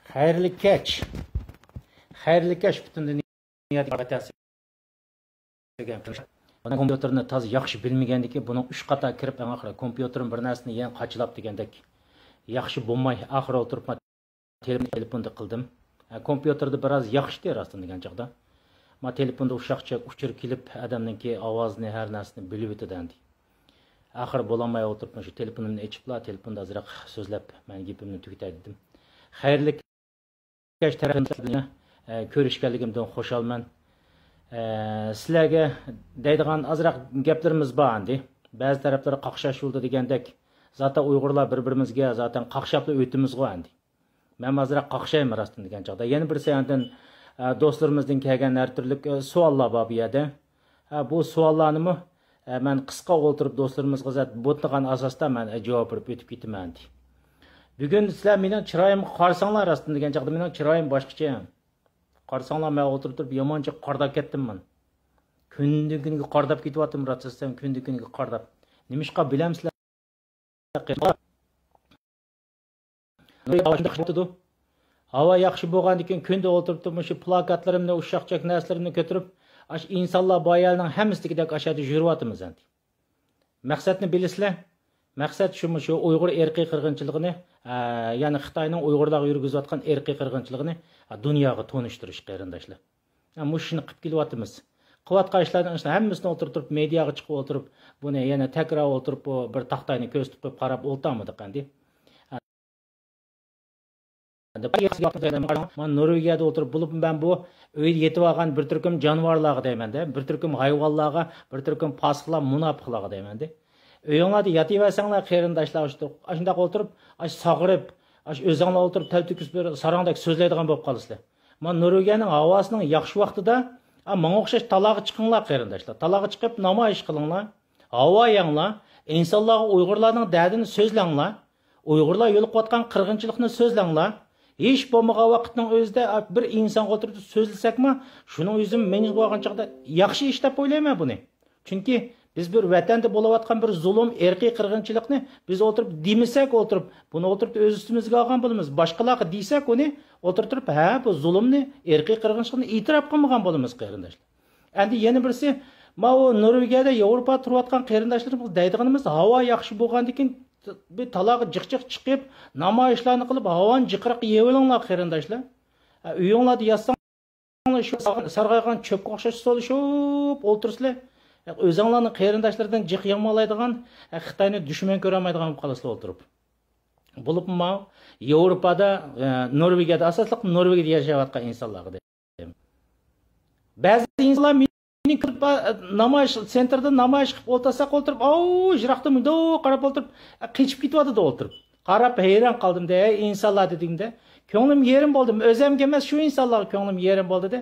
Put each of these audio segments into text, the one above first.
Xayrli kech. Xayrli kech butun dunyoda batasi. Bana kompüterni taz yaxshi bilmagandiki, buning 3 qator kirib oxiri kompüterim bir narsani yana qachilab degandek yaxshi bo'lmay oxiri o'tirib telefonda qildim. Kompüterda biroz yaxshi terasdim degan chaqda. Ma telefonda ushaqcha uchirib kelib odamninki ovozini har narsani bilib o'tadi. Oxir bo'lmay o'tirib shu telefonimni ochibla, telefonda azroq so'zlab men gapimni tugatay dedim. Xayrli kech tarafdan ko'rishganligimdan xushalman. Sizlarga deydigan azroq gaplarimiz bor endi. Ba'zi taraflar qaqshash yo'lda degandek, zaten Uyg'urlar bir-birimizga zaten qaqshapli o'timiz go endi. Men azroq qaqshayman rostdan degan chaqda. Yana bir sayandan do'stlarimizdan kelgan har turli savollar bor bu yerda. Bu savollarni men qisqa o'tirib do'stlarimizga zat bo'tlagan asosda men javob berib o'tib ketaman. Bugun sizlar mening chiroyimga qarsanglar rostdan degan chaqda mening chiroyim boshqacha. Qarsanglar men o'tirib turib yomoncha qardab ketdimman. Kundan-kunga qardab ketyaptim ratsam kundan-kunga qardab. Nimishqa bilamsizlar? Hava yaxshi bo'lgandan keyin kunda o'tirib shu plakatlarimni, ushaqchak narsalarni ko'tarib, ash insonlar boyalning hammasidek ashada yuriyapmiz endi. Maqsadni bilasizlar? Maqsad shu Uyg'ur erkiy qirg'inchiligini, ya'ni Xitoyning Uyg'urlarga yurgizayotgan erkiy qirg'inchiligini dunyoga tonishtirish qarindoshlar. Shuni qilib kelyapmiz. Qilayotgan ishlarning hammasini o'tirib mediaga chiqib o'tirib, buni yana takror o'tirib bir taxtayni ko'z tutib qarab o'ltamidi endi. Men Norvegiyada o'tirib bo'lib men bu uyda yetib olgan bir turkum jonivorlarga deyman-da, bir turkum hayvonlarga, bir turkum fosiqlar, munofiqlarga deyman-da. Uyinglarda yotaversanglar qarindoshlar shunday o'tirib, sog'irib, o'zinglar o'tirib taltukis bir sarangdak so'zlaydigan bo'lib qolasizlar. Men Norvegiyaning havosining yaxshi vaqtida menga o'xshash talog'i chiqinglar qarindoshlar. Talog'i chiqib namoyish qilinglar. Havo yanglar, insonlarga Uyg'urlarning dardini so'zlanglar. Uyg'urlar yo'l qo'yotgan qirg'inchilikni so'zlanglar. Hiç bo'lmagan vaqtning o'zida bir inson o'tirib so'zlasakmi, shuning o'zi menga bo'lgan chaqda yaxshi ish deb o'ylayman buni. Chunki biz bir vatanda bo'layotgan bir zulm, erkiy qirg'inchilikni biz o'tirib demasak o'tirib, buni o'tirib o'z ustimizga olgan bo'lamiz. Boshqalarga desak uni o'tirib, ha, bu zulmni, erkiy qirg'inchilikni e'tirof qilmagan bo'lamiz qarindoshlar. Endi yana birisi, ma o Norvegiyada, Yevropada turayotgan qarindoshlarimiz deydiganimiz havo yaxshi bo'lgandan keyin bir talog'i jiq-jiq chiqib, namoyishlarni qilib, havon jiqiriq yevilinglar qarindoshlar. Uyinglarda yotsanglar, shu sarg'aygan cho'pga o'xshash solishib o'tirsizlar. O'zinglarning qarindoshlardan jiq yemolaydigan, Xitoyni dushman ko'rolmaydigan bo'lib qolasizlar o'tirib. Bo'libmi, Yevropada, Norvegiyada, asosliq Norvegiyada yashayotgan insonlarga deyman. Ba'zi insonlar namoyish sentrda namoyish qilib o'tirsak o'tirib, jiraqda mundo qarab o'tirib, qechib ketyapti o'tirib. Qarab hayron qoldim-da, insonlar dedimda, ko'nglim yerim bo'ldi. O'zimga emas, shu insonlarga ko'nglim yerim bo'ldi-da.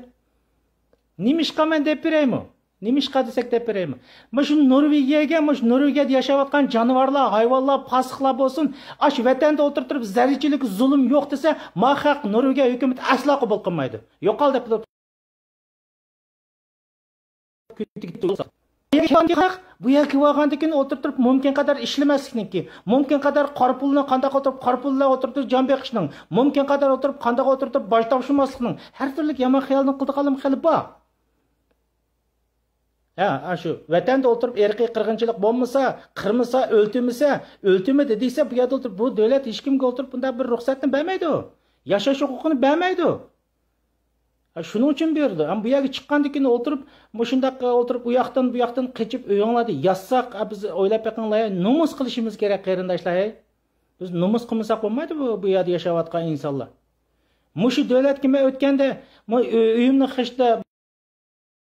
Nimishqa men deb beraymi? Nimishqa desak deb beraymi? Mana shu Norvegiyaga, mana shu Norvegiyada yashayotgan jonivorlar, hayvonlar, fosiqlar bo'lsin, ash vatanda o'tirib zararchilik, zulm yo'q desa, mahaq Norvegiya hukumat aslo qabul qilmaydi. Yo'qol deb bu yerga bo'lgandan keyin o'tirib mumkin qadar ishlamaslikniki, mumkin qadar qorpulni qanday o'tirib qorpullar o'tirib jon beqishning, mumkin qadar o'tirib qanday o'tirib bosh topshirmaslikning, har turli yomon xayolni qildiqalim xili bor. Shu vatanda o'tirib erkiy qirg'inchilik bo'lmasa, qirmasa, o'ltimidi desa, bu yerda o'tirib bu davlat hech kimga o'tirib bunday bir ruxsatni bermaydi. Yashash huquqini bermaydi. Shuning uchun berdi. Bu yerga chiqqandan keyin o'tirib, shunday o'tirib u yoqdan bu yoqdan qechib o'yinglarda yassak, biz o'ylab beqinglar, nomus qilishimiz kerak qarindoshlar. Biz nomus qilmasak bo'lmaydi bu yerda yashayotgan insonlar. Mushu davlat kim o'tganda, uyimni xishda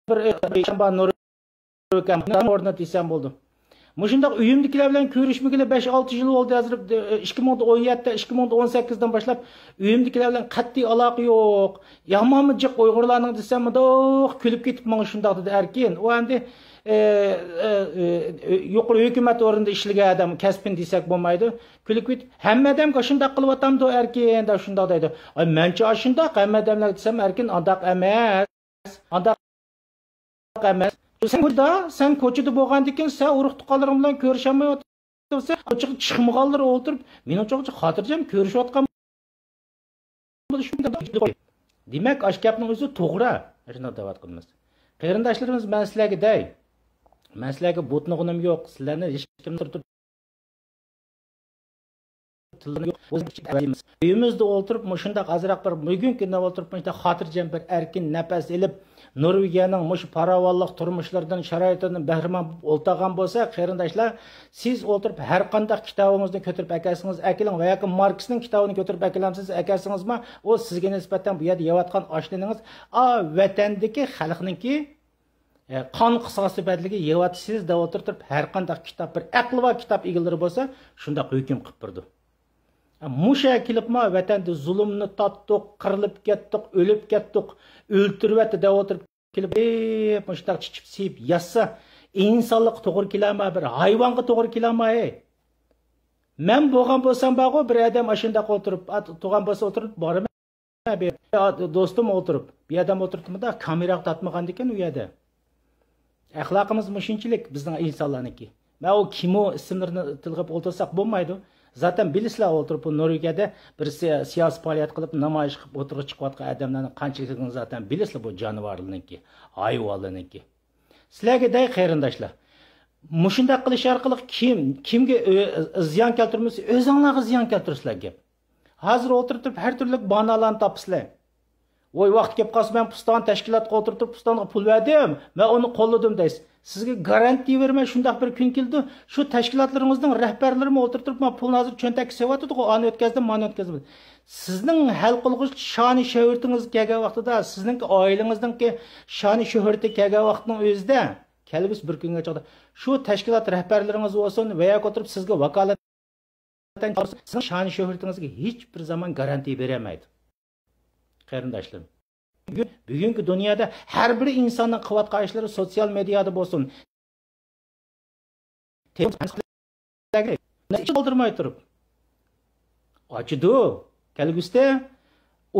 bir o'rnatsam bo'ldi. Mushundaq uyimdagilar bilan ko'rishmagili 5-6 yil bo'ldi. Hozir 2017 2018 dan boshlab uyimdagilar bilan qat'iy aloqa yo'q. Yamonmi jiq Uyg'urlarning desam, kulib ketib menga shundaq dedi erkin. U endi yuqori hukumat o'rinda ishlagan odam kasbin desak bo'lmaydi. Kulib ketib, hamma odamga shundaq qilyapamdi erkin deb shundaq deydi. Mencha shundaq hamma odamlar desam erkin andaq emas. Andaq emas. Sen ko'chada bo'lgandan keyin sen urug' tuqqanlaring bilan ko'rishamayotsan, chiqmaganlar o'tirib, men o'choqcha xotirjam ko'rishayotgan bo'lishi mumkin. Demak, ash gapning o'zi to'g'ri. Shunday da'vat qilamiz. Qarindoshlarimiz, men sizlarga day. Men sizlarga botnog'unim yo'q. Sizlarni hech kim turtib uyimizda o'tirib, shunday azroq bir bugungi kunda o'tirib, shunday xotirjam bir erkin nafas elib, Norvegiyaning mush farovonlik turmushlaridan, sharoitidan bahramand o'ltagan bo'lsa, qarindoshlar, siz o'tirib har qanday kitobingizni ko'tarib akasingiz, akiling va yoki Marksning kitobini ko'tarib akalamsiz, akasingizmi, u sizga nisbatan bu yerda yeyotgan oshliningiz, vatandagi xalqningki qon qisosi badliga yeyotisiz deb o'tirib, har qanday kitob bir aql va kitob egalari bo'lsa, shunday hukm qilib turdi. Muşa kilipma vatanda zulümni tattık, qırılıp kettik, ölüp kettik, öldürüp de oturup kilip muştaq çiçip siyip yassa insanlık to'g'ri kelama, bir hayvonga to'g'ri kelama. Men bo'lgan bo'lsam bag'o bir odam ashunda o'tirib, tug'an bo'lsa o'tirib boraman. Do'stim o'tirib, bir odam o'tiribdi-da, kamera tatmagan ekan u yerda. Axloqimiz mushunchalik bizning insonlarniki. Men o kimo ismlarini tilg'ab o'tirsak bo'lmaydi. Zaten bilisizlar o'tirib Norvegiyada bir siyosiy faoliyat qilib namoyish qilib o'tirib chiqayotgan odamlarning qanchaligini zaten bilisizlar bu jonivorlarniki, hayvonlarniki. Sizlarga day qarindoshlar. Mushundaq qilish orqali kimga ziyon keltirmasa, o'zingizlarga ziyon keltirsizlar gap. Hozir o'tirib har turli banolarni topsizlar. Voy vaqt kelib qolsa men puston tashkilotga o'tirib pustonga pul berdim, men uni qo'lladim deysiz. Sizga garantiya bermay shundaq bir kun keldi, shu tashkilotlaringizning rahbarlarini o'tirib, men pulni hozir cho'ntakka sevyotdi-ku, ani o'tkazdim, mana o'tkazdim. Sizning hal qilg'ich sha'ni shuhratingiz kelgan vaqtida, sizning oilangizningki sha'ni shuhrati kelgan vaqtning o'zida, kelbis bir kunga chiqdi. Shu tashkilot rahbarlaringiz bo'lsin va yoki o'tirib sizga vakolatan sizning sha'ni shuhratingizga hech bir zaman garantiya bermaydi. Qarindoshlar, bugungi dunyoda har bir insonning qilayotgan ishlari sotsial mediada bo'lsin. Oldirmay turib. Ochidi. Kelgusida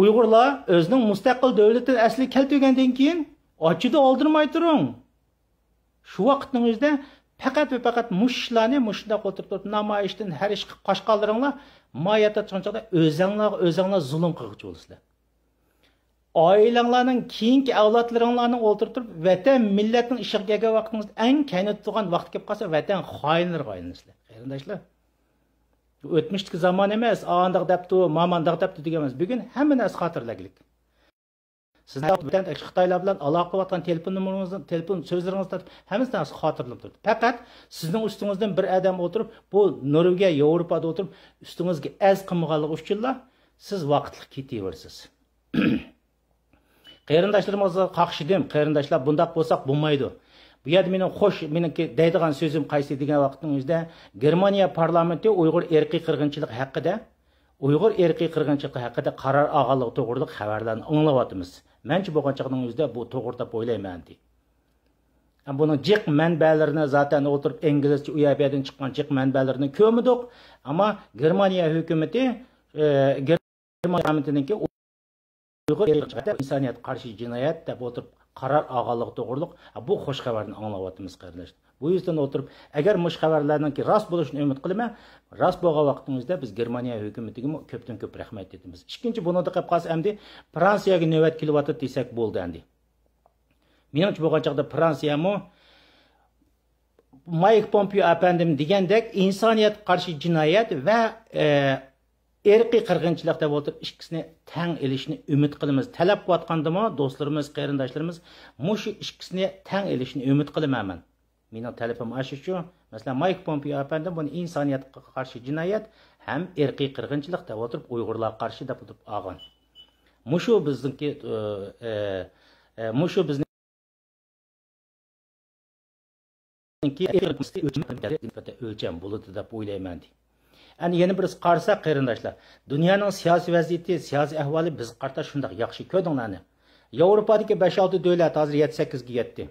Uyg'urlar o'zining mustaqil davlatini asli keltirgandan keyin ochidi oldirmay turing. Shu vaqtning o'zida faqat va faqat mushlarni mushda o'tirib namoyishdan har ish qo'shqanlaringlar moyatda chiqanchada o'zinglar zulm qilguchi bo'lasizlar. Oilanglarning keyingi avlodlaringlarni o'ltirib vatan millatning ishiga kelgan vaqtingizda eng kaynab turgan vaqt kelib qolsa vatan xoinlarga aylanasizlar. Qarindoshlar, o'tmishdagi zamon emas, andaq debdi, mamandaq debdi degan emas. Bugun hamma narsa xotirlaglik. Sizlar vatan Xitoylar bilan aloqa qilayotgan telefon nomeringizni, telefon so'zlaringizni hammasi narsa xotirlanib turibdi. Faqat sizning ustingizdan bir odam o'tirib, bu Norvegiya, Yevropada o'tirib, ustingizga az qilmaganligi uchunla siz vaqtli ketaverasiz. Qarindoshlarimizni qaqshidim, qarindoshlar bundaq bo'lsak bo'lmaydi. Bu yerda mening meniki deydigan so'zim qaysi degan vaqtning o'zida Germaniya parlamenti Uyg'ur erkiy qirg'inchilik haqida qaror olganligi to'g'rida xabarlarni anglayapmiz. Menchi bo'lgan chaqning o'zida bu to'g'ri deb o'ylayman deydi. Buni jiq manbalarini zaten o'tirib inglizcha u yerdan chiqqan jiq manbalarini ko'midik, ammo Germaniya hukumati Germaniya parlamentininki Uyg'ur insoniyat qarshi jinoyat deb o'tirib qaror olganligi to'g'riliq bu xush xabarni anglayapmiz qarindoshlar. Bu yüzden o'tirib, agar mush xabarlarninki rost bo'lishini umid qilaman, rost bo'lgan vaqtimizda biz Germaniya hukumatiga ko'pdan ko'p rahmat aytamiz. Ikkinchi buni da qilib qolsa endi Fransiyaga navbat kelyapti desak bo'ldi endi. Menimcha bo'lgan chaqda Fransiyami Mike Pompeo apandim degandek insoniyat qarshi jinoyat va erkiy qirg'inchilik deb o'tirib ikkisini tang elishni umid qilamiz. Talab qilayotgandimi do'stlarimiz, qarindoshlarimiz, mushu ikkisini tang elishni umid qilaman. Mening talabim shu. Masalan, Mike Pompeo apandim buni insoniyatga qarshi jinoyat ham erkiy qirg'inchilik deb o'tirib Uyg'urlarga qarshi deb o'tirib olgan. Mushu bizniki o'lcham bo'ladi deb o'ylayman. Yani yeni bir qarsak qarindoshlar, dunyoning siyosiy vaziyati, siyosiy ahvoli biz qarta shunday yaxshi ko'rdinglarni. Yevropadagi 5-6 davlat hozir 7-8 ga yetdi.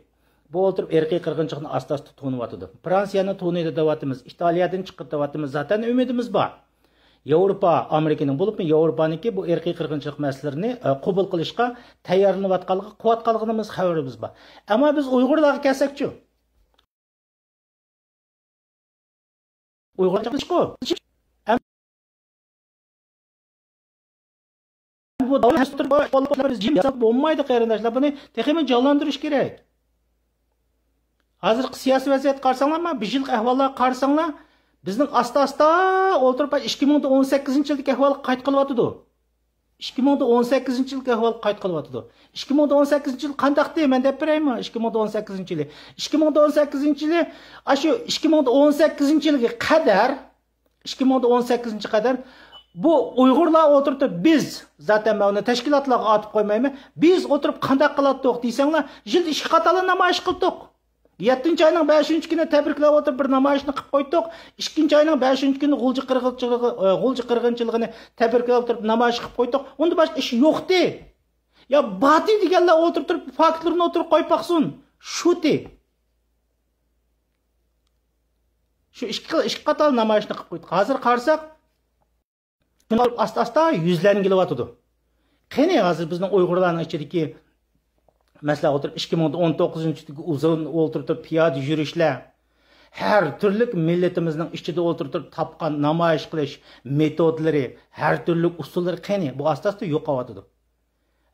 Bu o'tirib erkiy qirg'inchilikni asta-asta to'niyotdi. Fransiyani to'niydi deyapmiz, Italiyadan chiqib deyapmiz. Zaten umidimiz bor. Yevropa, Amerikaning bo'libmi, Yevropaniki bu erkiy qirg'inchilik masalalarini qabul qilishga tayyorlanayotganligi, quvvatqanligimiz xabarimiz bor. Ammo biz Uyg'urlarga kelsak-chi? Uyg'urcha qilishku. Bu bu biz jim yapsak olmaydı qarindaşlar. Bunu texmi canlandırış kerak. Hozirgi siyosiy vaziyat qarasanglar, bir yillik ahvollarga qarasanglar, bizning asta-asta o'ltirib 2018-yildagi ahvolga qayt qilyotdi. 2018-yilgi ahvol qayt qilyotdi. 2018-yil qandaqdi? Men deb beraymi? 2018-yili. 2018-yili, shu 2018-yilga qadar, 2018-yilga qadar bu Uyg'urlar o'tirib biz, zaten men uni tashkilotlarga atib qo'ymayman. Biz o'tirib qandaq qilatdik desanglar, yil ish qatali namoyish qildik. 7 ayning 5-kuni tabriklab o'tirib bir namoyishni qilib qo'ydik. 2 ayning 5-kuni G'ulji qirg'inchiligini tabriklab o'tirib namoyish qilib qo'ydik. Unda boshqa ish yo'qdi. Ya bati deganlar o'tirib faktlarni o'tirib qo'yib baqsin. Shuti. Shu ish qatal namoyishni qilib qo'ydik. Hozir qarasak, asta-asta yuzlangiliyotdi. Qani hozir bizning Uyg'urlarning ichidagi mesela oturup 2019-yilgi uzun o'tirib piyoda yurishlar, har turli millatimizning ichida o'tirib topgan namoyish qilish metodlari, har turli usullari qani bu asta-asta yo'qolyapti.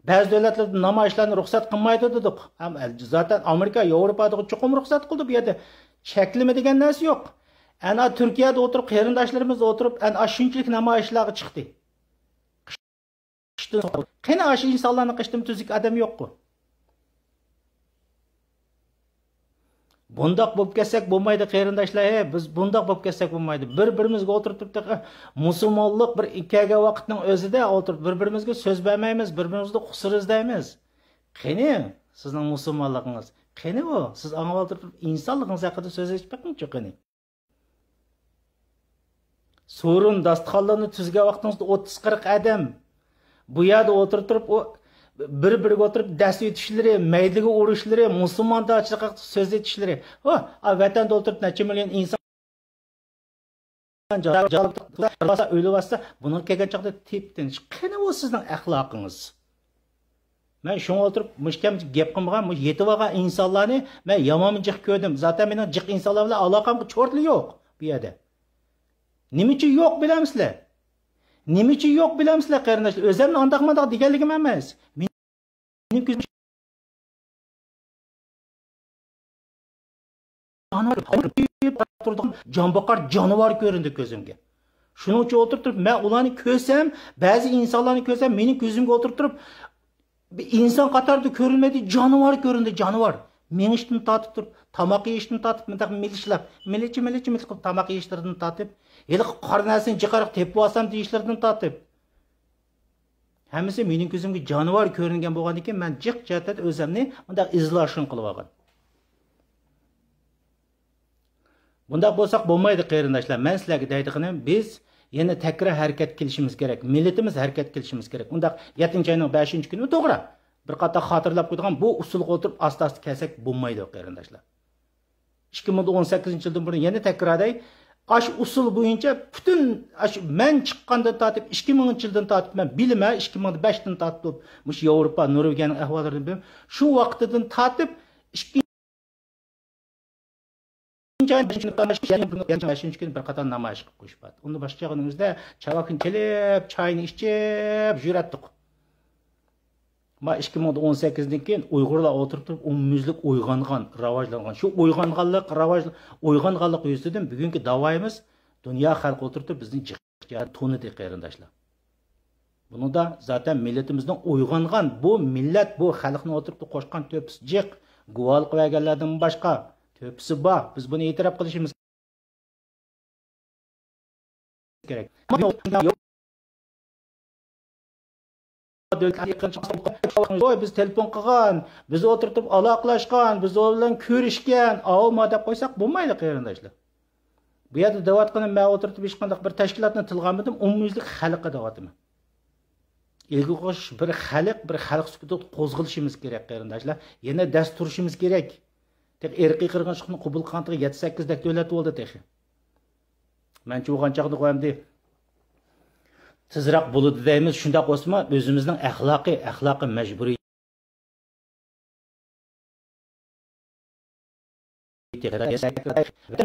Ba'zi davlatlarda namoyishlarni ruxsat qilmaydi dedik. Zaten Amerika, Yevropada chuqur ruxsat qildi bu yerda. Cheklama degan narsa yo'q. Ana Turkiyada o'tirib qarindoshlarimiz o'tirib ana shunchalik namoyishlarga chiqdi. Qani shu insonlarning qishtim tuzuk odam yo'q-ku. Bundaq bo'lib kelsak bo'lmaydi qarindoshlar, biz bundaq bo'lib kelsak bo'lmaydi. Bir-birimizga o'tirib musulmonlik bir ikkiga vaqtning o'zida o'tirib bir-birimizga so'z bermaymiz, bir-birimizni qusur izlaymiz. Qani sizning musulmonligingiz? Qani u? Siz anga o'tirib insonligingiz haqida so'z aytmoqchi qani? Sorun dasturxonlarni tuzgan vaqtingizda 30-40 odam bu yerda o'tirib o bir-biriga o'tirib dast etishleri, mayliga urishleri, musulmonlarchilikqa so'z etishleri. Vatanda o'tirib necha million inson o'libasa, buni kelgan chaqda teptin. Qani bu sizning axloqingiz? Men shunga o'tirib mushkam gap qilmagan, yetib olgan insonlarni men yomon jiq ko'rdim. Zaten mening jiq insonlar bilan aloqam cho'rtli yo'q bu yerda. Nima uchun yo'q bilamsizlar? Nima uchun yo'q bilamsizlar qarindoshlar? O'zimni andaqmandaq deganligim emas. Mening ko'zim jonboqar jonivor ko'rindi ko'zimga. Shuning uchun o'tirib men ularni ko'rsam, ba'zi insonlarni ko'rsam, mening ko'zimga o'tirib bir inson qatorida ko'rinmaydi, jonivor ko'rindi, jonivor. Menishdan tatib turib, tamoq yeyishdan tatib, mendaq milishlab, milichi qilib tamoq yeyishlardan tatib, hali qornasini jiqariq tepib olsam deyishlardan tatib. Hammasi mening ko'zimga jonivor ko'ringan bo'lgan ekan, men jiq jihatda o'zimni bundaq izlashni qilib olgan. Bundaq bo'lsak bo'lmaydi qarindoshlar. Men sizlarga deydiganim, biz yana takrar harakat qilishimiz kerak. Millatimiz harakat qilishimiz kerak. Bundaq 7-oyning 5-kuni to'g'ri. Bir qator xotirlab qo'ygan bu usulga o'tirib asta-asta kelsak bo'lmaydi qarindoshlar. 2018-yildan beri yana takrorday ash usul bo'yicha butun men chiqqandan tortib 2000-yildan tortib men bilma 2005dan tortib mush Yevropa, Norvegiyaning ahvollarini bilib, shu vaqtdan tortib 5-kuni bir qator namoyish qilib qo'yishibdi. Unda boshqa o'zida chavakin kelib, choyni ichib yuratdik. Ma 2018'den keyin Uyg'urlar o'tirib turib umumyuzlik uyg'ongan, rivojlangan. Shu uyg'onganlik yuzasidan bugungi davoyimiz dunyo xalqi o'tirib bizni jiqqa to'nidi qarindoshlar. Bunida zaten milletimizning uyg'ongan bu millat bu xalqni o'tirib qo'shgan to'pisi jiq, guvohlik berganlardan boshqa to'pisi bor. Biz buni e'tirof qilishimiz kerak. Biz telefon qilgan, biz o'tirib aloqalashgan, biz bilan ko'rishgan, avma deb qo'ysak bo'lmaydi qarindoshlar. Bu yerda davatqanim men o'tirib hech qanday bir tashkilotni tilg'anmadim, umumyuzlik xalqqa davatman. Ilgi qo'sh bir xalq sifatida qo'zg'ilishimiz kerak qarindoshlar. Yana dast turishimiz kerak. Tek irqiy qirg'inchilikni qabul qilgantiga 7-8 dak davlat bo'ldi texi. Men cho'g'anchaqni qo'yamdi. Tezroq bo'ladi deymiz, shunday qo'sma o'zimizning axloqiy majburiy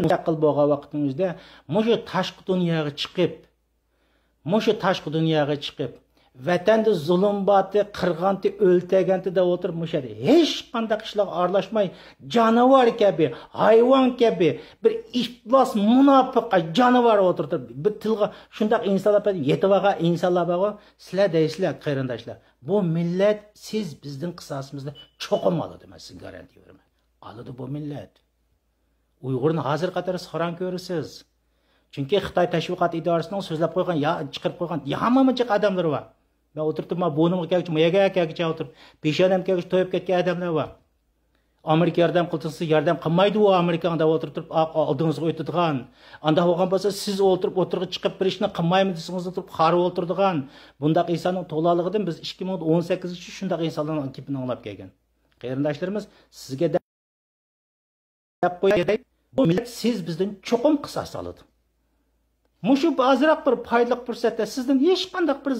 mustaqil bo'lgan vaqtimizda mushu tashqi dunyoga chiqib vatanda zulm batı, qirg'anti, o'ltaganti da o'tirib mushadi. Hech qanday ishlarga aralashmay, jonivar kabi, hayvon kabi, bir iflos munofiq jonivar o'tirib, bir tilga shundaq insonlar yetib insonlar bor. Sizlar deysizlar, qarindoshlar. Bu millat siz bizning qisosimizda cho'qim oladi, men sizga garantiya beraman. Oladi bu millat. Uyg'urni hozir qatori harom ko'rasiz. Chunki Xitoy tashviqot idorasining so'zlab qo'ygan, chiqarib qo'ygan hamma odamlar bor. Ben oturttum, boğunumu kelgich, mayaga kelgich oturib, peshonam kelgich to'yib ketgan odamlar bor. Amerika yordam qilsa yordam qilmaydi u Amerikada o'tirib oldingizga o'tadigan. Anda bo'lgan bo'lsa siz o'tirib chiqib bir ishni qilmaymiz desangiz o'tirib xarib o'tiradigan. Bundaq insonning to'laligidan biz 2018-chi shundaq insonlarning kipini anglab kelgan. Qarindoshlarimiz sizga deb qo'yay, bu millat siz bizdan cho'qim qisos oladi. Mushu azroq bir foydali fursatda sizdan hech qanday bir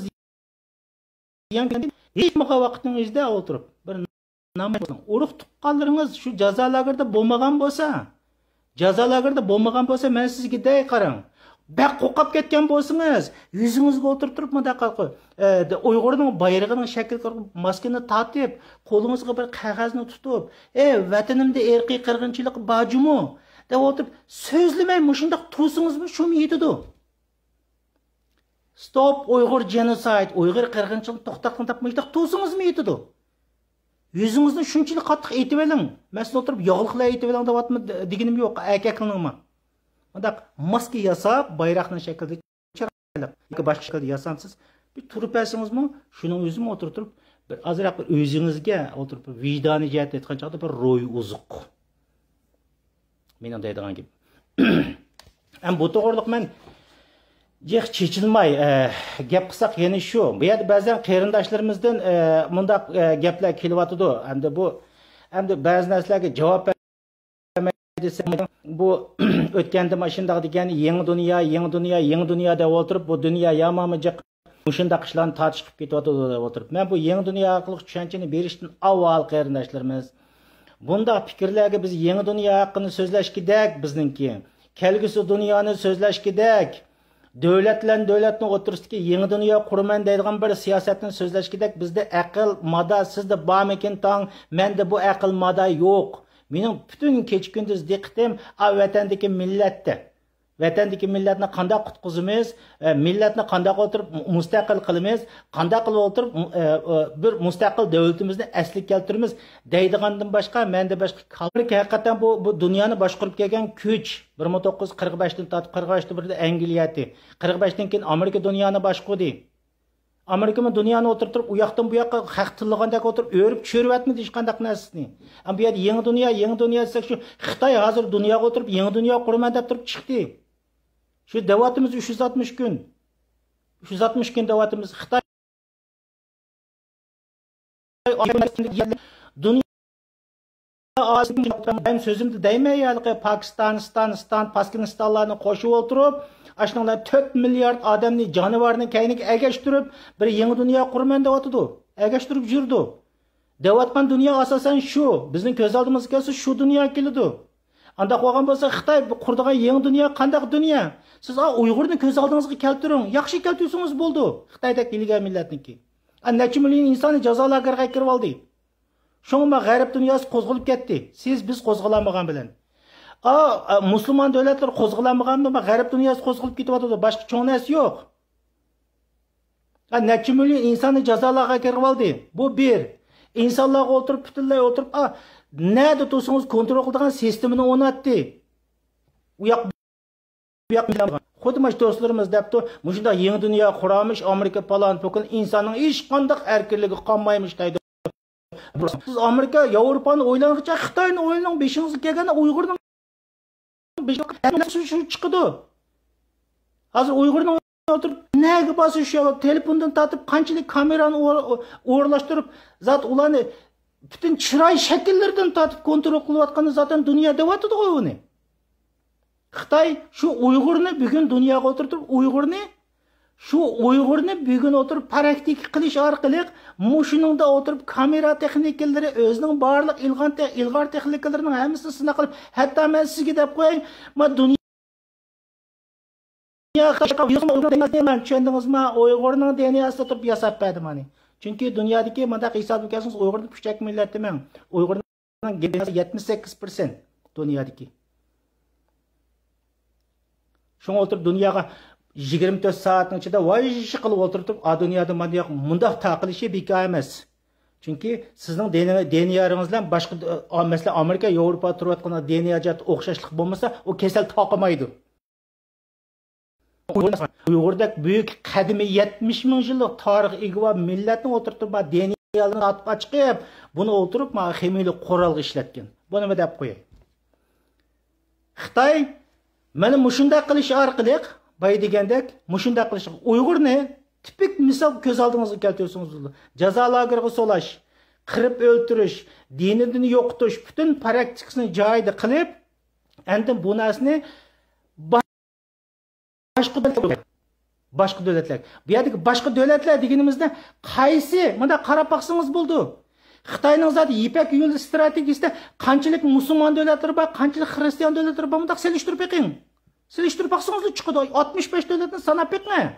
hiç vaktin izde oturup bir namaz urug' tuqqanlaringiz shu jazolarga bo'lmagan bo'lsa, men sizga dey qarang. Baq qo'qab ketgan bo'lsangiz, yuzingizga o'tirib turib Uyg'urning bayrog'ining shakli qilib, maskani tatib, qo'lingizga bir qog'ozni tutib, vatanimda erkiy qirg'inchilik bajimi deb o'tirib so'zlamay mushundaq tursingizmi, shumi yetadi. Stop Uyghur genocide, Uyghur qirg'inchilik to'xtatgan tapmaydiq to'singizmi yetadi. Yüzüngizni shunchalik qattiq aytib eling. Men siz o'tirib yog'liqlar aytib eling deyapman deganim yo'q, akaklingman. Bundaq maska yasab, bayroqning shaklida chiroyli, yoki boshqa shaklda yasansiz, bir turib bersingizmi, shuning o'zini o'tirib bir azroq bir o'zingizga o'tirib vijdoniy jihat aytgan chaqda bir ro'y uzuq. Men deydigan gap. Ham bu to'g'riliq men chechilmay gap qilsak yana shu. Bu yerda ba'zan qarindoshlarimizdan mundaq gaplar kelyotdi. Endi ba'zi narsalarga javob bermaydi desam, bu o'tganda mashindaq degan yangi dunyo deb o'tirib, bu dunyo yomamijiq shundaq ishlarni tortishib ketyapti deb o'tirib. Men bu yangi dunyo haqida tushunchani berishdan avval qarindoshlarimiz bundaq fikrlarga biz yangi dunyo haqida so'zlash kerak bizningki. Kelgusi dunyoni so'zlash kerak. Devletni o'tirishga yangi dunyo quraman deydigan bir siyosatni so'zlash kerak. Bizda aql, moda sizda bormikin tong, menda bu aql, moda yo'q. Mening butun kecha kunduz diqqatim vatandagi millatda. Vatandagi millatni qanday qutqizamiz, millatni qanday o'tirib mustaqil qilamiz, qanday qilib o'tirib bir mustaqil davlatimizni asli keltiramiz deydigandan boshqa menda boshqa qalbiki haqiqatan bu dunyoni boshqarib kelgan kuch 1945 dan tortib 45da birda Angliyati, 45dan keyin Amerika dunyoni boshqardi. Amerika dunyoni o'tirib u yoqdan bu yoqqa haq tilagandek o'tirib o'rib cho'ryapmidi hech qanday narsani. Am bu yerda yangi dunyo desak shu Xitoy hozir dunyoga o'tirib yangi dunyo quraman deb turib chiqdi. Şu devatımız 360 gün. 360 gün devatımız Xitay dünya benim sözümde değmeye yani Pakistan, Pakistanlarını koşup oturup aşağıda 4 milyar adamni canavarını kaynak egeştirip bir yeni dünya kurman devatıdı. Egeştirip jürdü. Devatman dünya asasen şu. Bizim göz aldığımız gelse şu dünya kilidi. Anda qo'ygan bo'lsa Xitoy qurdigan yangi dunyo qanday dunyo? Siz Uyg'urni ko'z oldingizga keltiring. Yaxshi keltirsangiz bo'ldi. Xitoydagi kelgan millatniki. Necha million insonni jazolarga kirib oldi. Shunga g'arb dunyosi qo'zg'alib ketdi. Siz biz qo'zg'alamagan bilan. Musulmon davlatlar qo'zg'alamaganmi? G'arb dunyosi qo'zg'alib ketyapti. Boshqa cho'ng narsa yo'q. Necha million insonni jazolarga kirib oldi. Bu bir. İnsanlarga o'tirib, butunlay o'tirib, nerede tursangiz kontrol qiladigan sistemini o'rnatdi. Bu yoq xuddi mana do'stlarimiz debdi, shunda yangi dunyo quramish, Amerika palon pokun insonning hech qanday erkinligi qolmaymish deydi. Siz Amerika, Yevropani o'ylangicha Xitoyni o'ylang, beshingizga kelganda Uyg'urning beshingiz chiqdi. Hozir Uyg'urning oturib nega bosishiyo, telefondan tatib qanchalik kamerani o'g'irlashtirib, zat ularni bütün chiroy shakllardan tatib kontrol qilayotgani zaten dunyo deyotdi uni. Xitoy shu Uyg'urni bugun dunyoga o'tirib, Uyg'urni bugun o'tirib praktik qilish orqali mushiningda o'tirib kamera texnikalari o'zining barliq ilg'or texnikalarining hammasini sinab qilib, hatto men sizga deb qo'ying, men dunyo Tushundingizmi? Uyg'urning DNAsida turib yasab berdim ani. Chunki dunyodagi manda hisob qilsangiz Uyg'urning puchak millatiman. Uyg'urning DNAsi 78% dunyodagi. Şoň oturup dünýäge 24 saatning içinde vayjy qılıp oturup, a dünýäde mundaq taqılışı beka emas. Çünki sizning DNA'ňyz bilan boshqa mesela Amerika, Yevropa turib atgan DNA'ga o'xshashlik bo'lmasa, o kesel taqamaydı. Uyg'urdak büyük qadimi 70 ming yillik tarix ega millatning oturtup DNA'larini atib chiqib, buni oturup ximiylik quralga ishlatgan. Buni nima deb qo'yay? Xitoy mana mushunda qilish orqali bay degandek mushunda qilish Uyg'ur ne tipik misal ko'z oldingizga keltirsangiz jazo lageriga solash, qirib o'ltirish, dinini yo'qotish, butun praktikasini joyida qilib, endi bu narsani boshqa davlatlar. Bu yerdagi boshqa davlatlar deganimizda qaysi? Mana qarab baqsangiz bo'ldi. Xitoyning zot Ipak yo'li strategiyasida qanchalik musulmon davlatlar bor, qanchalik xristian davlatlar bor, bunda selishtirib beqing. Selishtirib baqsangiz chiqadi 65 davlatni sanab beqing.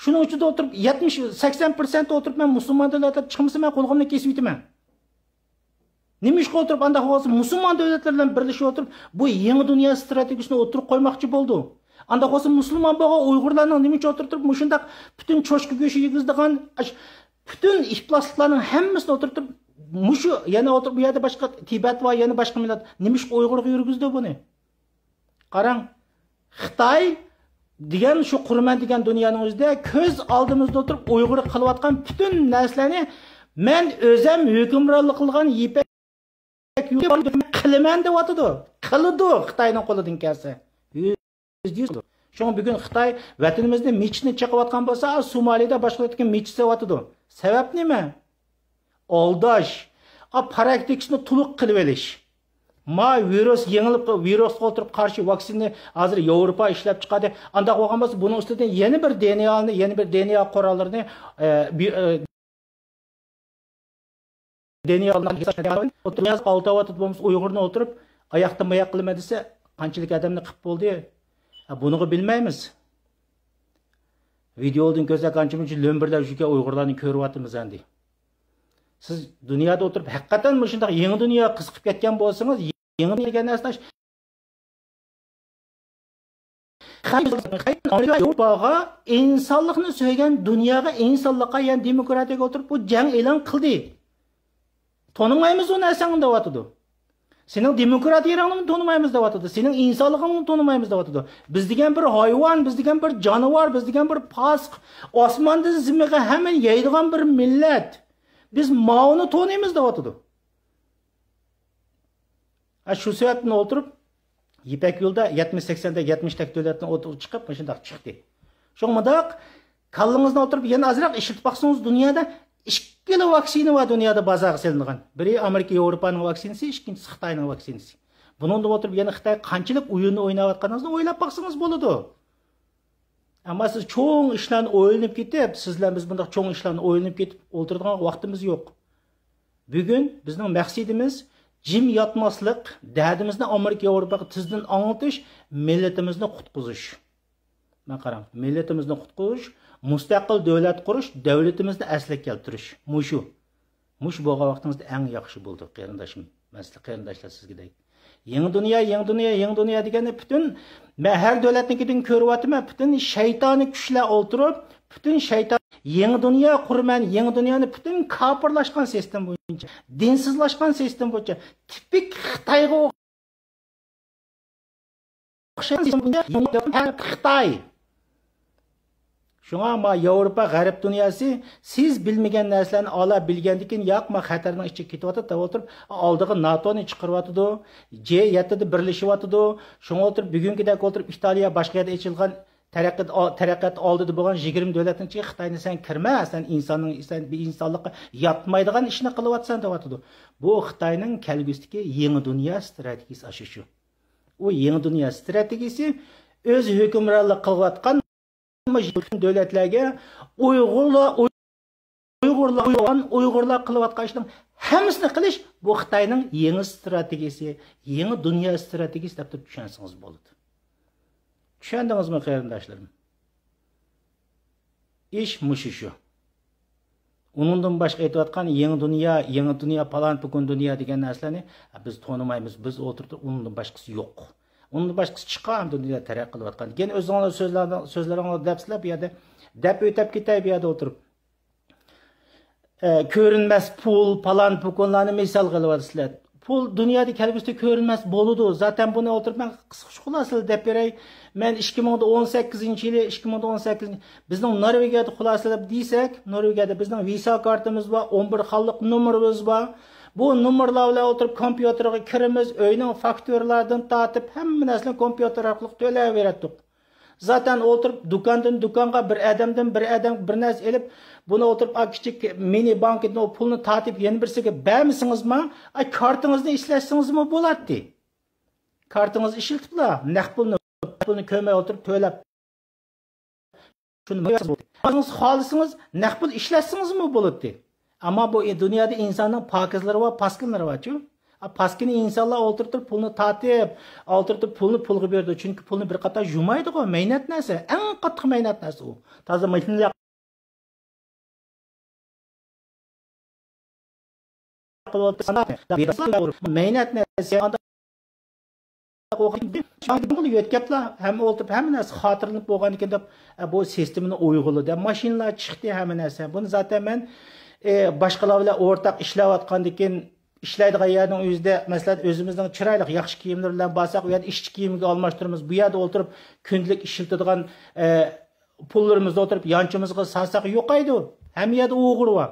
Shuning uchun o'tirib 70-80% o'tirib men musulmon davlatlar chiqmasa men qo'lg'imni kesib yetaman. Nima ish qilib anda hozir musulmon davlatlar bilan birlashib o'tirib bu yangi dunyo strategiyasini o'tirib qo'ymoqchi bo'ldi. Anda hozir musulmon bo'lgan Uyg'urlarning nima uchun o'tirib mushundaq butun cho'chqa go'shi yegizdigan butun iflosliklarning hammasini o'tirib mushu yana o'tirib bu yerda boshqa Tibet va yana boshqa millat nima ish Uyg'urga yurgizdi buni? Qarang, Xitoy degan shu qurman degan dunyoning o'zida ko'z oldimizda o'tirib Uyg'ur qilayotgan butun narsalarni men o'zim hukmronlik qilgan Ipak yo'lini qilaman deb o'tadi. Qiladi Xitoyning qo'lidan kelsa. Şoň bugun Xitoy vatanimizda mechitni chiqayotgan bo'lsa, Somalida boshlayotgan mechit sevotidi. Sabab nima? Aldash, praktikasini to'liq qilib olish. Virus yengilib virusga o'tirib qarshi vaksina hozir Yevropa ishlab chiqadi. Anda bo'lgan bo'lsa, buning ustidan yana bir DNAni, yana bir DNA qurollarini DNAni o'tirib qaltawatib bo'lsa, Uyg'urni o'tirib oyoqdan oyoq qilma desa, qanchalik odamni qilib bo'ldi? Bunu bilmeymiz. Videodan gözle kançımız lömbürler şüke Uygurlarını körüvatımız endi. Siz dünyada oturup hakikaten mi şunda yeni dünya kızıkıp ketken bolsanız yeni dünya gelmezler. Avrupa'ga insanlıkını söyleyen dünyaya insanlığa yani demokratik oturup bu cenk elan kıldı. Tanımayımız o neresinden vatıdı. Senin demokratiyanı tanımayımız da vatıdı. Senin insanlığını tanımayımız da vatıdı. Biz degen bir hayvan, biz degen bir canavar, biz degen bir pasık. Osmanda zimmiga hemen yaydıgan bir millet. Biz maunu tanıyımız da vatıdı. Şu sebepten oturup Ipak yolda 70-80'de 70'tek devletten oturup çıkıp başında çıktı. Şu mıdak kallığınızdan oturup yeni azırak işitip baksanız dünyada İkili vaksini var dünyada bazağa selingan. Biri Amerika, Avrupa'nın vaksinisi, ikincisi Xitayning vaksinisi. Bunun da oturup yana Xitay qanchalik oyunu oynayotganingizda o'ylab baksangiz bo'ladi. Ama siz çoğun işlerini o'ylanib ketib, sizlar biz bundaq çoğun işlerini o'ylanib ketib o'tiradigan vaqtimiz yo'q. Bugun bizning maqsadimiz jim yotmaslik, dardimizni Amerika, Yevropaga tizdan anglatish, millatimizni qutqizish. Men qarang, millatimizni qutqizish, mustaqil davlat qurish, davlatimizni asliga keltirish. Mush bo'lgan vaqtimizda eng yaxshi bo'ldi, qarindoshim. Men sizlar qarindoshlar sizga deyman. Yangi dunyo degani butun men har davlatnikidan ko'ryapman, butun shaytoniy kuchlar o'ltirib, butun shayton yangi dunyo qurman, yangi dunyoni butun kofirlashgan sistem bo'yicha, dinsizlashgan sistem bo'yicha, tipik Xitoyga o'xshagan sistem bo'yicha Xitoy. Şuna ama Avrupa, G'arb dunyosi siz bilmagan narsalarni ola bilgandikin yo'q, ma xatarning ichiga ketyapti, o'tirib oldiga NATOni chiqaryapti, G7da birlashyapti. Shunga o'tirib bugungidek o'tirib Italiya boshqa yerda ichilgan taraqqiyot oldida bo'lgan 20 davlatning ichiga Xitoyni sen kirma, sen insonlikqa yotmaydigan ishni qilyapsan deyapti. Bu Xitoyning kelgusidagi yangi dunyo strategiyasi ashu. O yangi dunyo strategiyasi o'z hukmronlik qilayotgan devletlerge Uygurlar kılıvatkan işin hemsini kılış bu Xitayning yeni stratejisi, yeni dünya stratejisi deb düşünseniz bo'ladi. Tushundingizmi qarindoshlarim? İş muşu şu. Onundan başqa aytayotgan yangi dunyo, falan bugün dunyo degan narsalarni biz tonimaymiz. Biz o'tirib undan boshqasi yo'q. Undan boshqasi chiqqan dunyo taraqqiy qilayotgan. Keyin o'zingizlar so'zlaringizni depsizlab bu yerda deb o'tib ketay bu yerda o'tirib. Ko'rinmas pul, falan bukunlarni misol qilyapsizlar. Pul dunyoda kelgusida ko'rinmas bo'ladi. Zaten buni o'tirib men qisqa xulosalar deb beray. Men 2018-yili 2018 bizning Norvegiyada xulosalab deysak, Norvegiyada bizning visa kartamiz bor, 11 xillik nomerimiz bor. Bu nomerlar bilan o'tirib kompyuterga kiramiz, uyning fakturalardan tortib hamma narsani kompyuter orqali to'layverdik. Zaten o'tirib do'konga bir odamdan bir narsa elib, buni o'tirib kichik mini bankdan o pulni tortib yana birisiga bermisingizmi? Kartingizni ishlatsangizni bo'ladi. Kartingizni ishlatiblar, naqd pulni ko'may o'tirib to'lab. Shuni siz xohlasangiz naqd pul ishlatsangizni bo'ladi. Ammo bu dunyoda insonning pokizlari va paskinlari bor-ku. Paskini insonlar o'tirib pulni tortib, o'tirib pulni pulga berdi. Chunki pulni bir qator yumaydi-ku, mehnat narsa. Eng qattiq mehnat narsa u. Toza mehnat mehnat narsa. Bunu yetkaplar hem o'tirib hamma narsa xotirlanib bo'lgan ekan deb bu sistemni uyg'uladi. Mashinalar chiqdi hamma narsa. Buni zaten men boshqalar bilan o'rtaq ishlayotgandan keyin ishlaydigan yerning o'zida masalan o'zimizning chiroyli yaxshi kiyimlar bilan borsak, u yerda ishchi kiyimiga almashtiramiz. Bu yerda o'tirib kundalik ishlatadigan pullarimizni o'tirib yanchimizga salsak yo'qaydi. Hamma yerda o'g'ir bor.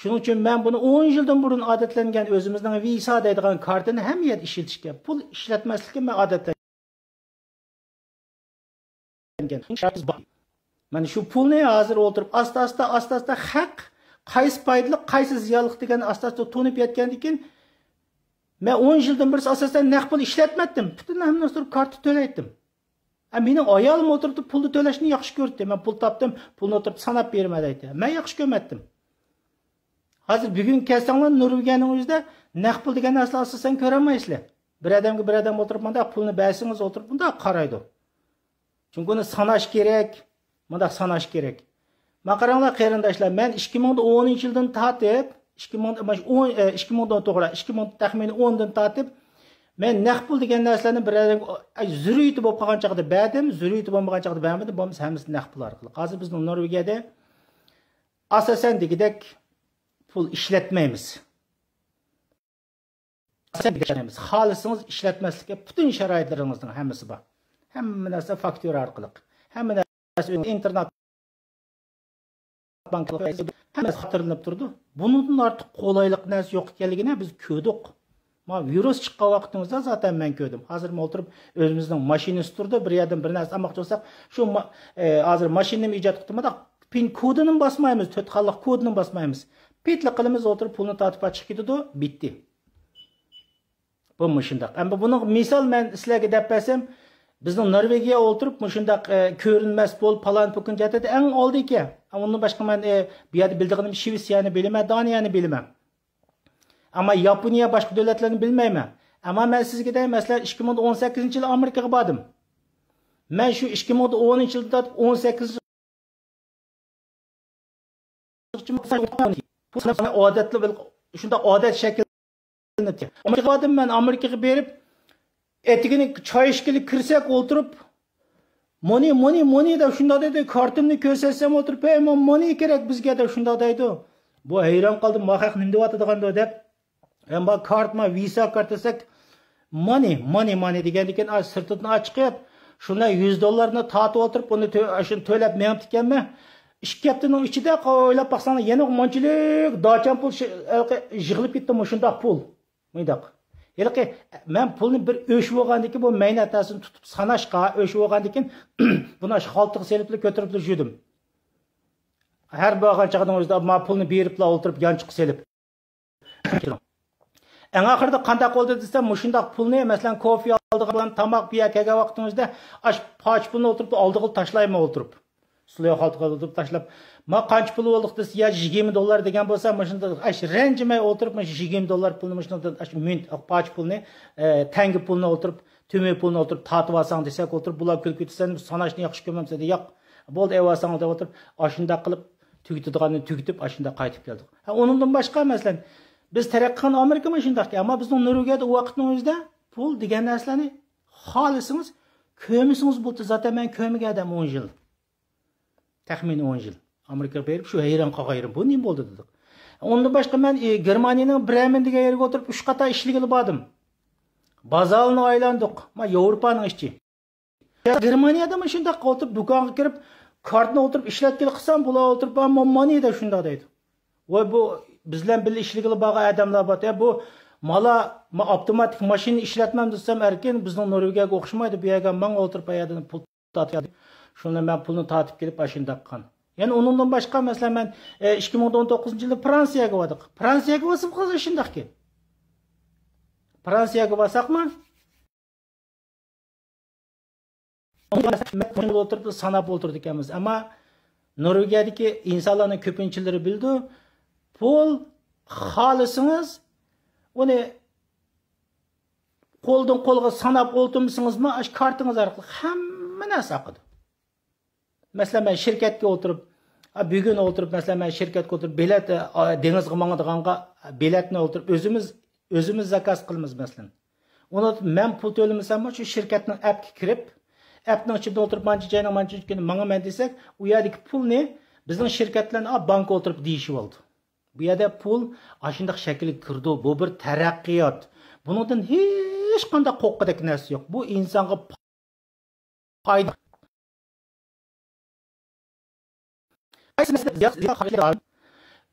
Shuning uchun men buni 10 yildan burun odatlangan o'zimizning visa deydigan kartani hamma yerda ishlatishga, pul ishlatmaslikka men odatlangan. Mana shu pulni hozir o'tirib asta haq qaysi foydali, qaysi ziyonli degan asta to'nib yetgandan keyin men 10 yildan beri asosan naqd pul ishlatmadim. Butun hamma narsani karta to'laydim. Mening ayolim o'tirib pulni to'lashni yaxshi ko'rdi. Men pul topdim, pulni o'tirib sanab berma deydi. Men yaxshi ko'rmadim. Hozir bugun kelsanglar Norvegiyaning o'zida naqd pul degan narsani asosan ko'rolmaysizlar. Bir odam o'tirib bunda pulni bersangiz o'tirib bunda qaraydi. Chunki uni sanash kerak, bunda sanash kerak. Maqaranlar qarindoshlar, men 2010-yildan tortib, 2010 taxmini 10dan tortib, men naqd pul degan narsalarni bir zuriyati bo'lib qolgan chaqda berdim, zuriyati bo'lmagan chaqda bermadim, bo'lmasa hammasi naqd pul orqali. Hozir bizning Norvegiyada asosan degidek pul ishlatmaymiz. Xohlasangiz ishlatmaslikka butun sharoitlaringizning hammasi bor. Hamma narsa faktura orqali. Hamma narsa internet banklar hammasi xotirlanib turdi. Bundan ortiq qolaylik narsa yo'q ekanligini biz ko'rdik. Ma virus chiqqan vaqtimizda zaten men ko'rdim. Hozir men o'tirib o'zimizning mashinasi turdi, bir yerdan bir narsa olmoqchi bo'lsak, shu hozir mashinani ijod qildim. Pin kodini bosmaymiz, 4 xillik kodini bosmaymiz. Pitli qilimiz o'tirib pulni tortib chiqib ketdi, bitdi. Bu shundoq. Ammo buni misol men sizlarga deb bersam, bizning Norvegiya o'tirib shundoq ko'rinmas pul falan bukun jatida eng oldi ekan. Undan boshqa men bu yerda bildiğim Shvetsiyani bilaman, Daniyani bilaman. Ammo Yaponiya boshqa davlatlarni bilmayman. Ammo men sizga deyman, masalan 2018-yil Amerikaga bordim. Men shu 2010-yilda 18 odatli shunda odat shakllanadi. Amerikaga men Amerikaga berib etigini choy ishkili kirsak o'tirib money deb shunda dedi, kartimni ko'rsatsam o'tirib, money kerak bizga deb shunda deydi. Bu hayron qoldim, mahaq nima deyotganligini deb. Ammo kartma visa kartasak money degandan sirtidan ochib, shunday $100 tortib o'tirib, uni shuni to'lab men ekanman. 2 haftaning ichida o'ylab baqsana yana monchilik dachan pul yig'ilib ketdi shunday pul. Mundaq. Yilqi men pulni bir o'shib bo'lgandan bu meynatasini tutib sanashqa o'shib bo'lgandan keyin buni xaltiga selib ko'tarib yurdim. Har bo'lgan chaqdan o'zida men pulni beriblar o'tirib yanchiq selib. Eng oxirida qanday qoldi desam, shunday pulni masalan kofe oldigan, tamoq piya kelgan vaqtimizda poch pulni o'tirib oldiga tashlayman o'tirib. Suloy xaltiga o'tirib tashlab, "Ma qancha pul oldik desa, ya $20 degan bo'lsa, shunda ranjimay o'tirib, $20 pulni shunda mint poch pulni, tangi pulni o'tirib Tümü pulunu oturup tatip alsan desek oturup bulab külüp ketsen sanaşını yaxşı kömemse de yok. Boldu ev alsan da oturup aşında kılıp tügütüdüğünü tügütüp aşında qaytıp geldik. Onundan başka mesela biz terakkan Amerika mı şundaq ki ama bizning Norvegiya o vaqtning o'zida pul degan narsalarni xohlasınız kömüsünüz buldu zaten ben kömüge adam 10 yıl. Taxmin 10 yıl. Amerika berip şu hayran qaqayırım. Bu nima bo'ldi dedik. Ondan başqa men Germaniyaning Bremen degan yerga o'tirib 3 qata ishligili bordim. Bazalni aylandik. Ma Yevropaning ishchi. Germaniyada men shunday o'tirib do'konga kirib kartni o'tirib ishlatgili qilsam, bular o'tirib "Mammanida shunday" deydi. Voy bu bizlar birga ishligili bo'lgan odamlar bor. Bu mala avtomatik mashina ishlatmam desam erkin bizning Norvegiyaga o'xshamaydi. Bu yerga men o'tirib ayadan pul tatib. Şundan ben pulunu tatip gelip başında kan. Yani onundan başka mesela ben 2019 yılda Fransa'ya vardık. Fransa'ya vasıf kazanışındak ki. Fransa'ya vasak mı? Onu oturup sanap oturduk yalnız. Ama Norvegia'daki insanların köpünçüleri bildi. Pul halısınız. Onu koldan kolga sanap oturmuşsunuz mu? Aş kartınız arkalı. Hemen asakıdı. Mesela ben şirketke oturup, bugün oturup mesela ben şirketke oturup bilet deniz kımağıdığanға biletini oturup özümüz zakaz kılımız mesela. Onu ben pul tölemesem şu şirketin app'ki kirip, app'nin içinde oturup mançı bana ben desek, o yerdeki pul ne? Bizim şirketlerin banka oturup deyişi oldu. Bu yerde pul aşındaki şekilde kırdı. Bu bir terakkiyat. Bunun hiç kanda qoqqıdaki nersi yok. Bu insana fayda.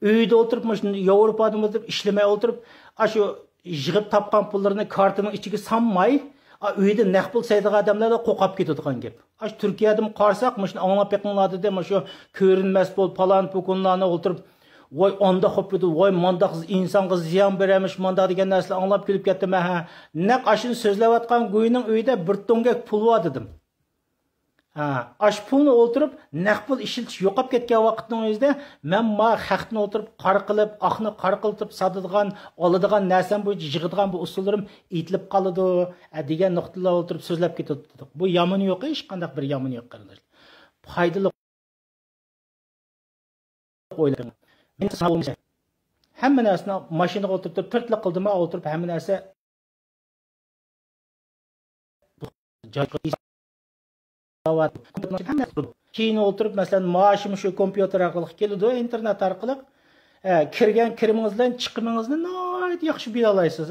Uyda oturup Avrupa'da oturup işlemeye oturup şu yığıp tapkan pullarını kartının içine sanmay uyda naq pul saydığı adamlar da qoqap ketadigan gap. Şu Türkiye'de mi qarsak anlap yakınladı de şu görünmez pul falan pukunlarını oturup voy onda xo'pidi voy manda qiz insonga ziyon beramish manda degan narsalar anglab kelib ketdim ha naq ashuni so'zlayotgan go'yining uyida bir to'ngak pul bor dedim. Aş pulni o'tirib naq pul ishiltish yo'qolib ketgan vaqtning o'zida men haqni o'tirib qor qilib oqni qor qilib sotadigan oladigan narsam bo'yicha yig'adigan bu usullarim etilib qoladi degan nuqtalar o'tirib so'zlab ketdik. Bu yomon yo'q, hech qanday bir yomon yo'q qarindoshlar. Foydali o'ylang. Men savunma. Hamma narsani mashinaga o'tirib tirtliq qildim, o'tirib hamma narsa keyin o'tirib masalan maoshim shu kompyuter orqali keladi, internet orqali kirgan kirimingiz bilan chiqimingizni nihoyat yaxshi bila olasiz.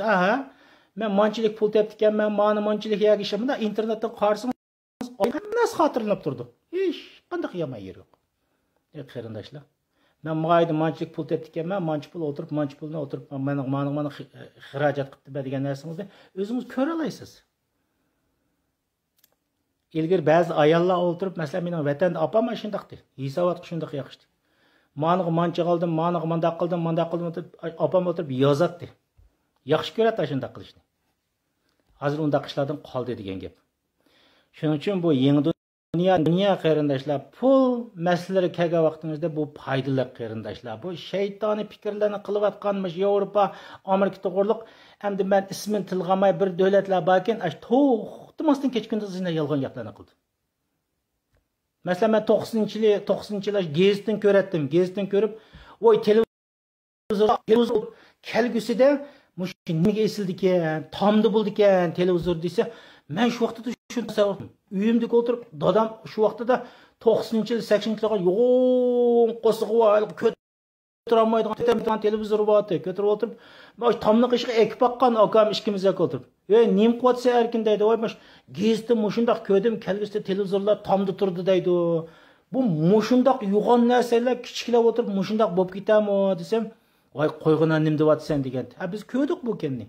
Men manchilik pul tepib ekanman, mana manchilik yoki ishimda internetdan qarsangiz hammasi xotirlanib turdi. Hech qanday yomon yer yo'q. Qarindoshlar, men mayda manchilik pul tepib ekanman, manchi pul o'tirib, manchi pulni o'tirib mana xarajat qilib degan narsangizni o'zingiz ko'ra olasiz. İlgir bazı ayollar o'tirib, masalan mening vatanda opam shundaqdi. Hisobot shundoq yaxshidi. Mani mancha qildim, mani mandaq qildim deb opam o'tirib yozatdi. Yaxshi ko'radi shundoq qilishni. Hozir undaq ishlardan qoldi degan gap. Shuning uchun bu yangi dünya qarindoshlar, pul masalalari kelgan vaqtingizda bu foydali qarindoshlar. Bu shaytoniy fikrlarni qilayotganmish Yevropa, Amerika to'g'riliq. Hamda men ismini tilg'amay bir davlatlar borkan, to'xtamasdan kechkunda sizga yolg'on gaplarni qildi. Masalan men 90-yillar gazetdan ko'ratdim. Gazetdan ko'rib, voy televizor kelgusida mush nimaga esildi ekan, tomdi bo'ldi ekan televizor desa, men shu vaqtda shuni tasavvur uyimda o'tirib, dadam shu vaqtda 90-yil, 80-yillarga yo'q qo'sig'i ko'tarolmaydigan televizor bor edi. Ko'tarib o'tirib, mana tomni qishiga ekib baqqan akam ikkimiz o'tirib. Nim qotsa erkin deydi. Voy mash gazetda mushundaq ko'rdim, kelgusida televizorlar tomda turdi deydi. Bu mushundaq yo'g'on narsalar kichiklar o'tirib mushundaq bo'lib ketami desam, voy qo'yg'ina nim deyapsan degan. Biz ko'rdik bu kenni.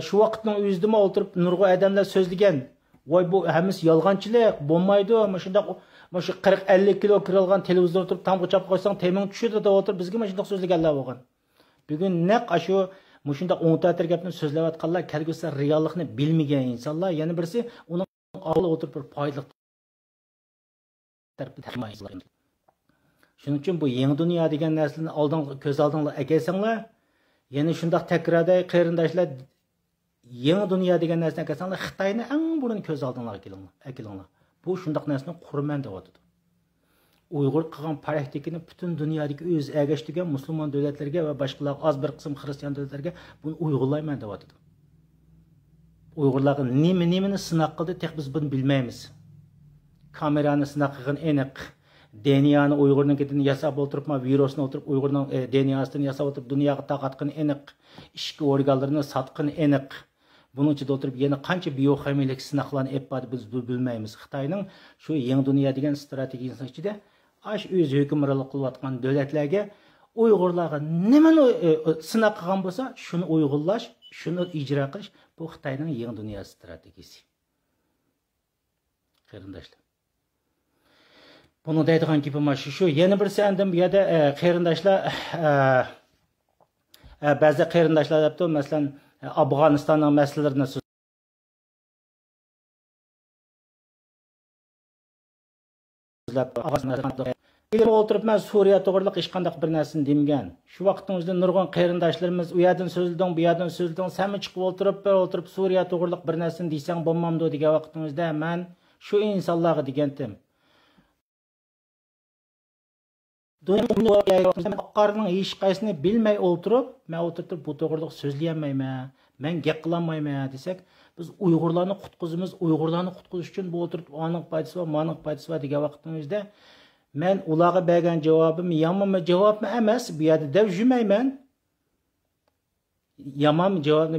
Shu vaqtning o'zida o'tirib nurg'u odamlar so'zlagan. Voy bu hammasi yolg'onchilik bo'lmaydi. Mushundaq mana shu 40-50 kilo kiralgan televizor turib tamga chop qo'ysang teming tushadi deb o'tirib bizga mana shunday so'zlaganlar bo'lgan. Bugun naq shu mushundaq o'ntatir gapni so'zlayotganlar kelgusi reallikni bilmagan insonlar, yana birisi uning oldida o'tirib bir foydali tarafda tashmaydi. Shuning uchun bu yangi dunyo degan narsani oldin ko'z oldingizga kelsanlar, yana shundaq takrorday qarindoshlar Yeni dünya degan narsani kelsanlar, Xitoyni eng burun ko'z oldinglarga kelinglar. Bu shundoq narsani qurman deyotdi. Uyg'ur qilgan praktikani butun dunyodagi o'z ergashtirgan musulmon davlatlarga va boshqalar az bir qism xristian davlatlarga buni uyg'urlayman deyotdi. Uyg'urlarga nimani sinoq qildi, tek biz buni bilmaymiz. Kamerani sinoq qilgan aniq. DNA'ni Uyg'urnikidan yasab o'tiribmi, virusni o'tirib Uyg'urning DNA'sidan yasab o'tirib dunyoga taqatqan aniq. Ishki organlarini satqan aniq. Bunun ichida o'tirib yana qancha bioximiyalik sinoqlarni epadi biz bilmaymiz. Xitoyning shu yangi dunyo degan strategiyasi ichida ash o'z hukmronlik qilayotgan davlatlarga Uyg'urlarga nimani sinoq qilgan bo'lsa, shuni uyg'unlash, shuni ijro qilish bu Xitoyning yangi dunyo strategiyasi. Qarindoshlar. Bunu deydigan gapim shu. Yana bir sandim bu yerda qarindoshlar ba'zi qarindoshlar debdi, masalan, Afg'onistonning masalalarini so'zlab o'tirib, men Suriya to'g'riliq hech qanday bir narsani demagan. Shu vaqtimizda nurg'un qarindoshlarimiz u yerdan so'zlading, bu yerdan so'zlading, sen chiqib o'tirib Suriya to'g'riliq bir narsani desang bo'lmamdi degan vaqtimizda men shu insonlarga degandim. Dunyoning hech qaysini bilmay o'tirib, men o'tirib bu to'g'riliq so'zlayolmayman, men gap qilolmayman desak, biz Uyg'urlarni qutqizimiz, Uyg'urlarni qutqizish uchun bu o'tirib oning foydasi va moning foydasi va degan vaqtimizda men ularga bergan javobim yomon javobmi emas, bu yerda deb yurmayman. Yomon javobni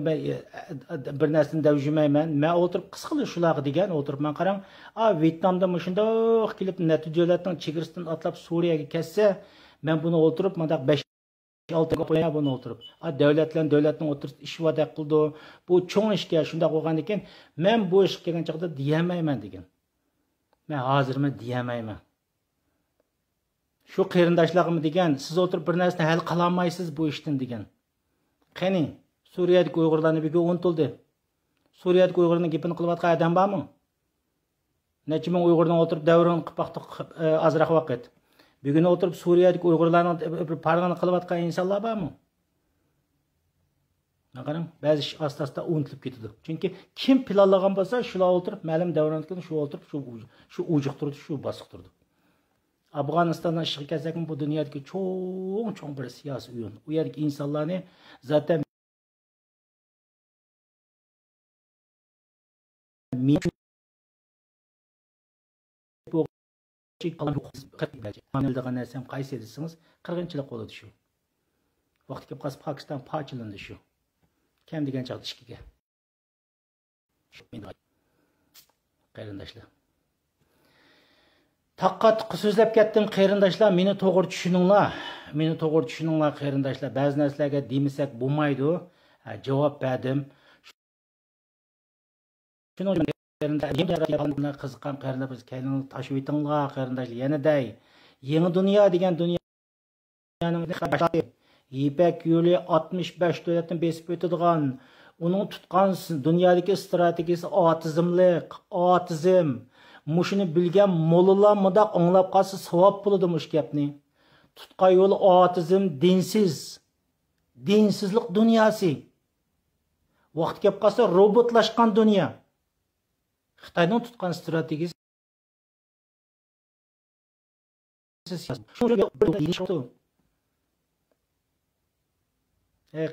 bir narsani deb yurmayman. Men o'tirib qisqali shularga degan o'tirib men qarang, Vyetnamda shundoq kelib natijalarning chegarasidan atlab Suriyaga ketsa, men buni o'tirib mendaq 5-6 qo'ya buni o'tirib. Davlatning o'tirib ish va'da qildi. Bu cho'ng ishga shundoq bo'lgan ekan, men bu ishga kelgan chaqda deyamayman degan. Men hozirmi deyamayman. Shu qarindoshlarimiz degan, siz o'tirib bir narsani hal qila olmaysiz bu ishdan degan. Qani, Suriyadagi Uyg'urlarni bir unutildi. Suriyadagi Uyg'urlarning gapini qilayotgan odam bormi? Necha ming Uyg'urning o'tirib davron qilib vaqt azroq vaqt. Bugun o'tirib Suriyadagi Uyg'urlarning bir parg'ani qilayotgan insonlar bormi? Qarang, ba'zi ish asta-asta unutilib ketadi. Chunki kim planlagan bo'lsa, shular o'tirib ma'lum davronda shu o'tirib shu ujuq turdi, shu bosiq turdi. Afg'onistondan ishga kelsak, bu dunyodagi cho'ng bir siyosiy o'yin. U yerdagi insonlarni zaten degan narsam qaysi desangiz, qirg'inchilik bo'ladi shu. Vaqt kelib qolsa Pokiston parchalandi shu. Kim degan chaqda ishkiga. Qarindoshlar. Taqqat so'zlab ketdim qarindoshlar, meni to'g'ri tushuninglar. Meni to'g'ri tushuninglar qarindoshlar. Ba'zi narsalarga demasak bo'lmaydi. Javob berdim. Shuni qarindoshlar qiziqqan qarindoshlar biz kelin tashib etinglar qarindoshlar. Yana day. Yangi dunyo degan dunyoning Ipak yo'li 65 davlatdan besib o'tadigan, uning tutgan dunyodagi strategiyasi otizm. Mushuni bilgan mollalar mudaq anglab qolsa savob bo'ladi mush gapni. Tutgan yo'li otizm, dinsizlik dunyosi. Vaqt kelib qolsa robotlashgan dunyo. Xitoyning tutgan strategiyasi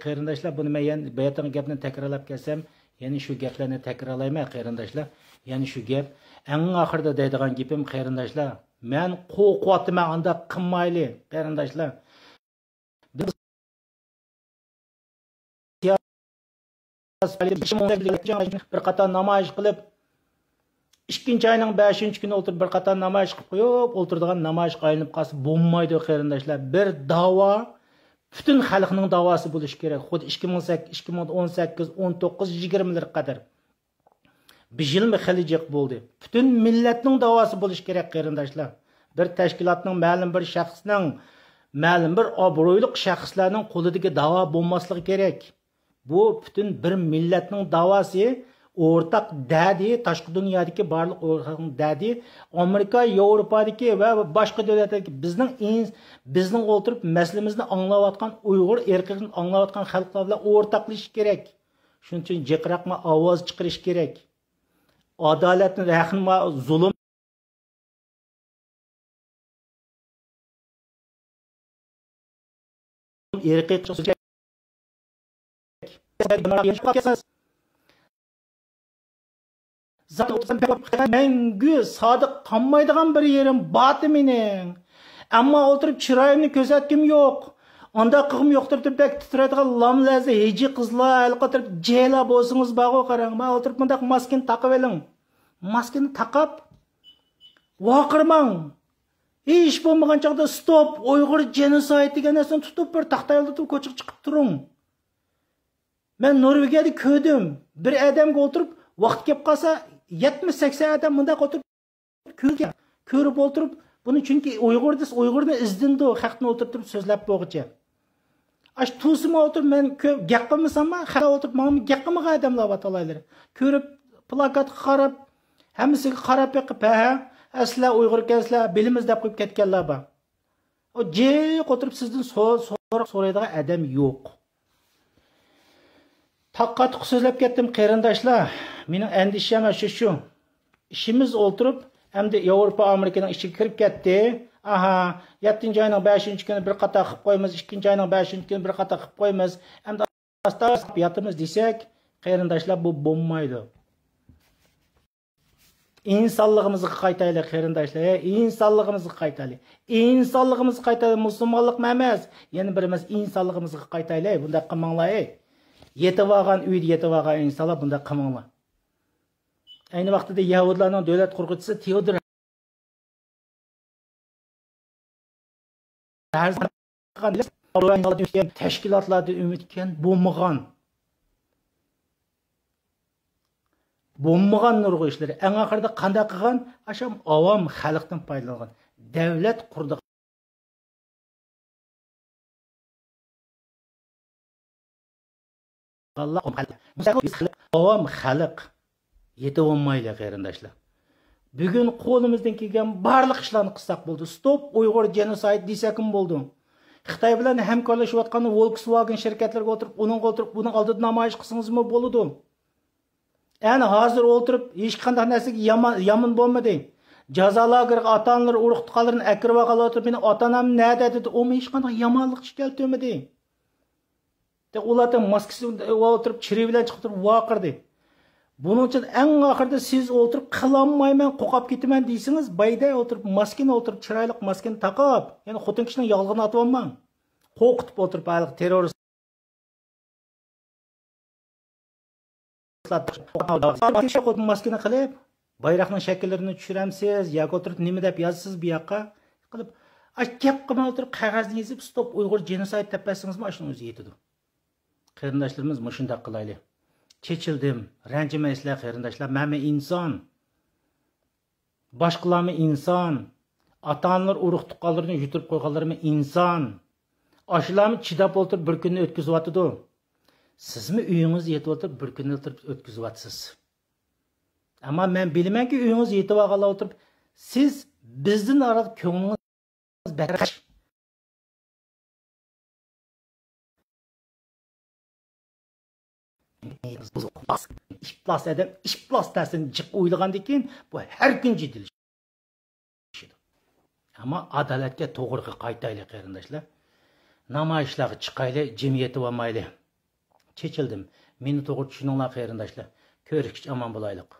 qarindoshlar, buni men bayatdan gapni takrorlab kelsam, yana shu gaplarni takrorlayman qarindoshlar. Yani şu gap, en ahırda deydigan gapim qarindoshlar, men qo'rqyapman anda qilmayli qarindoshlar. Bir qator namoyish qilib, 2-oyning 5-kuni o'tirib bir qator namoyish qilib qo'yib, o'tiradigan namoyish qaylinib qolsa bo'lmaydi qarindoshlar. Bir da'vo bütün xalqning da'vosi bo'lishi kerak. Xuddi 2018, 19, 20lar qadar. Bir yilmi xilijik bo'ldi. Bütün millatning da'vosi bo'lishi kerak qarindoshlar. Bir tashkilotning, ma'lum bir shaxsning, ma'lum bir obro'li shaxslarning qo'lidagi da'vo bo'lmasligi kerak. Bu bütün bir millatning da'vosi, o'rtaq dadi, tashqi dunyodagi barliq o'rtaq dadi, Amerika, Yevropadagi va boshqa davlatlardagi bizning o'tirib masalamizni anglayotgan Uyg'ur erkakni anglayotgan xalqlar bilan o'rtaqlashish kerak. Shuning uchun jiqraqma ovoz chiqarish kerak. Adolatni, rahmma, zulm irqiy Мәңгі садық қанмайдыған бір ерім баты менің. Әмма отырып чырайымны көзәткім yok. Анда қығым yoqtırıp бәк тітіредіған лам ләзі ежі қызла әлі қатырып жейла болсыңыз бағу қараң. Ма отырып мұндақ маскені тақып елің. Маскені тақап уақырмаң. Еш болмаған чағда стоп, ойғыр genocide деген әсін тұтып бір тақтайылдытып көчік шығып тұрың. Мен Norvegiyada көдім. Bir әдемге отырып, vaqt kep qalsa 70-80 adam bunda oturib ko'rib o'tirib, buni chunki Uyg'urni izdindi, haqni o'tirib so'zlab bo'g'icha. Ash tusima o'tirib men gap qilmasamma, xato o'tirib men gap qilmagan odamlar batalaylar. Ko'rib, plakat qarab, hammasiga qarab yiqib, ha, asla Uyg'ur ekanlar, bilimiz deb qo'yib ketganlar bor. O jiq o'tirib sizdan so'raydigan odam yo'q. Taqqatıq sözləb getdim qarindaşlar. Mening endişem şu. İşimiz o'tirib, hamda Yevropa, Amerikaning ishiga kirib ketdi. Aha, 7-ci ayning 5-ci kuni bir qator qilib qo'yamiz, 2-ci ayning 5-ci kuni bir qator qilib qo'yamiz. Hamda asta-asta yatimiz desak, qarindaşlar bu bo'lmaydi. İnsanlığımızı qaytaylik qarindaşlar, insonligimizni qaytaylik. İnsanlığımızı qaytaylik, musulmonlik emas. Yana birimiz insonligimizni qaytaylik. Bunda qilmanglar. Yetib olgan uyda yetib olgan insonlar bunda qilmanglar. Ayni vaqtida Yahudilarning davlat qurg'uvchisi Teodor tashkilotlarda umidkan bo'lmagan nurg'u ishlar. Eng oxirida qanday qilgan? Asham avom xalqdan foydalangan. Davlat qurdi. Allah avam xalq yetib olmaydi qarindoshlar. Bugun qo'limizdan kelgan barliq ishlarni qilsak bo'ldi. Stop Uyg'ur genocide desakim bo'ldi. Xitoy bilan hamkorlashayotgan Volkswagen shirkatlariga o'tirib, buning oldida namoyish qilsangizmi bo'ladi. Yani hozir o'tirib hech qanday narsaga yomon bo'lmadi. Jazo lageriga ota-onalar urug' tuqqanlarni akirib olgan o'tirib, meni ota-onam nada dedi, u hech qanday yomonlik keltirmadi. Ulardan maskasini o'tirib chiri bilan chiqib turib vaqirdi. Buning uchun eng oxirida siz o'tirib qilolmayman, qo'qab ketaman deysiz, bayday o'tirib maskani o'tirib chiroyli maskani taqib, ya'ni xotin kishining yolg'ini atolmang. Qo'qitib o'tirib hali terrorist maskani qilib, bayroqning shakllarini tushiramsiz, yoki o'tirib nima deb yozasiz bu yoqqa qilib, gap qilmay o'tirib qog'ozni yozib, stop Uyg'ur genocide deb tasingizmi, shuni o'zi yetadi. Qarindoshlarimiz mushunda qilaylik. Chechildim, ranjimaysizlar qarindoshlar, men inson. Boshqalarmi inson. Ota-onalar urug' tuqqanlarni yutirib qo'yganlarmi inson. Ashlarmi chidab o'tirib bir kunni o'tkazyapti. Sizmi uyingiz yetib o'tirib bir kunni o'tkazyapsiz. Ammo men bilamanki uyingiz yetib olganlar o'tirib, siz bizdan oraq ko'nglingiz baqash. İşplas edem, işplas dersin çık uylagandan keyin bu her gün ciddileşidi. Ama adaletke to'g'ri qaytaylik qarindoshlar. Namoyishlarga chiqaylik, jamiyati bo'lmaylik. Chechildim. Meni to'g'ri tushuninglar qarindoshlar. Ko'rishib omon bo'laylik.